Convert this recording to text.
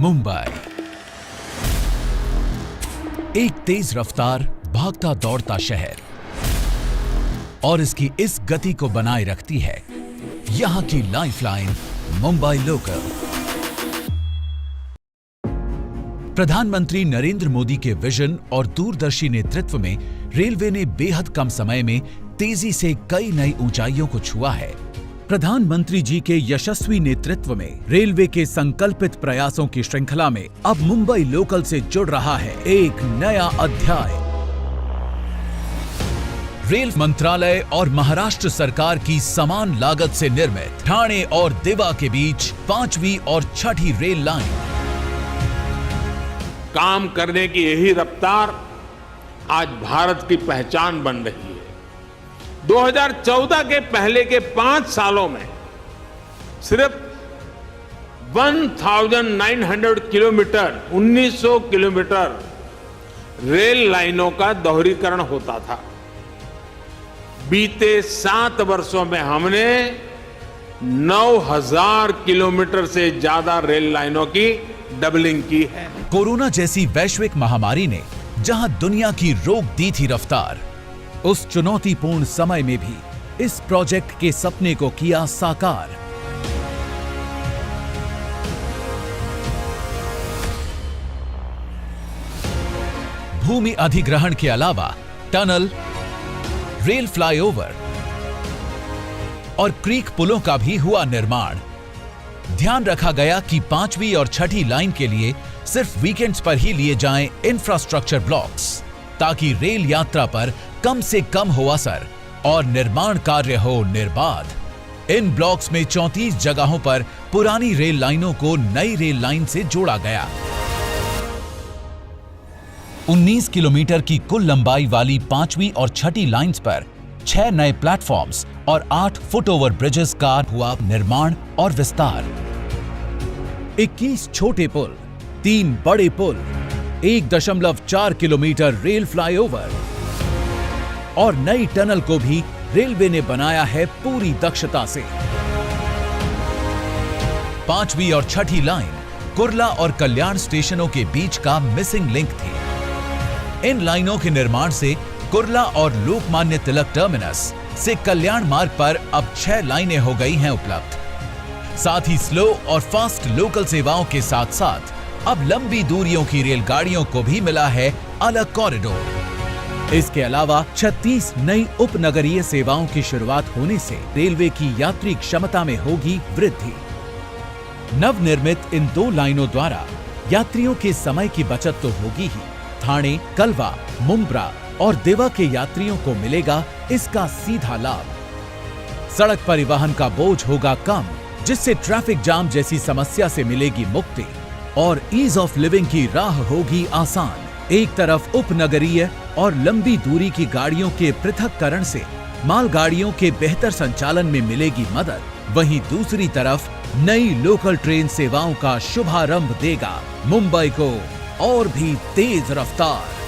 मुंबई एक तेज रफ्तार भागता दौड़ता शहर और इसकी इस गति को बनाए रखती है यहां की लाइफलाइन मुंबई लोकल। प्रधानमंत्री नरेंद्र मोदी के विजन और दूरदर्शी नेतृत्व में रेलवे ने बेहद कम समय में तेजी से कई नई ऊंचाइयों को छुआ है। प्रधानमंत्री जी के यशस्वी नेतृत्व में रेलवे के संकल्पित प्रयासों की श्रृंखला में अब मुंबई लोकल से जुड़ रहा है एक नया अध्याय। रेल मंत्रालय और महाराष्ट्र सरकार की समान लागत से निर्मित ठाणे और दिवा के बीच 5वीं और 6ठी रेल लाइन। काम करने की यही रफ्तार आज भारत की पहचान बन रही है। 2014 के पहले के 5 सालों में सिर्फ 1900 किलोमीटर 1900 किलोमीटर रेल लाइनों का दोहरीकरण होता था। बीते 7 वर्षों में हमने 9000 किलोमीटर से ज्यादा रेल लाइनों की डबलिंग की है। कोरोना जैसी वैश्विक महामारी ने जहां दुनिया की रोक दी थी रफ्तार, उस चुनौतीपूर्ण समय में भी इस प्रोजेक्ट के सपने को किया साकार। भूमि अधिग्रहण के अलावा टनल, रेल फ्लाईओवर और क्रीक पुलों का भी हुआ निर्माण। ध्यान रखा गया कि 5वीं और 6ठी लाइन के लिए सिर्फ वीकेंड्स पर ही लिए जाएं इंफ्रास्ट्रक्चर ब्लॉक्स, ताकि रेल यात्रा पर कम से कम हो असर और निर्माण कार्य हो निर्बाध। इन ब्लॉक्स में 34 जगहों पर पुरानी रेल लाइनों को नई रेल लाइन से जोड़ा गया। 19 किलोमीटर की कुल लंबाई वाली 5वीं और 6ठी लाइंस पर 6 नए प्लेटफॉर्म्स और 8 फुटओवर ब्रिजेस का हुआ निर्माण और विस्तार। 21 छोटे पुल, 3 बड़े पुल, 1.4 किलोमीटर रेल फ्लाईओवर और नई टनल को भी रेलवे ने बनाया है पूरी दक्षता से। 5वीं और 6ठी लाइन कुर्ला और कल्याण स्टेशनों के बीच का मिसिंग लिंक थी। इन लाइनों के निर्माण से कुर्ला और लोकमान्य तिलक टर्मिनस से कल्याण मार्ग पर अब 6 लाइनें हो गई हैं उपलब्ध। साथ ही स्लो और फास्ट लोकल सेवाओं के साथ साथ अब लंबी दूरियों की रेलगाड़ियों को भी मिला है अलग कॉरिडोर। इसके अलावा 36 नई उपनगरीय सेवाओं की शुरुआत होने से रेलवे की यात्री क्षमता में होगी वृद्धि। नवनिर्मित इन 2 लाइनों द्वारा यात्रियों के समय की बचत तो होगी ही, ठाणे, कलवा, मुंब्रा और दिवा के यात्रियों को मिलेगा इसका सीधा लाभ। सड़क परिवहन का बोझ होगा कम, जिससे ट्रैफिक जाम जैसी समस्या से मिलेगी मुक्ति और ईज ऑफ लिविंग की राह होगी आसान। एक तरफ उपनगरीय और लंबी दूरी की गाड़ियों के पृथक्करण से मालगाड़ियों के बेहतर संचालन में मिलेगी मदद, वहीं दूसरी तरफ नई लोकल ट्रेन सेवाओं का शुभारंभ देगा मुंबई को और भी तेज रफ्तार।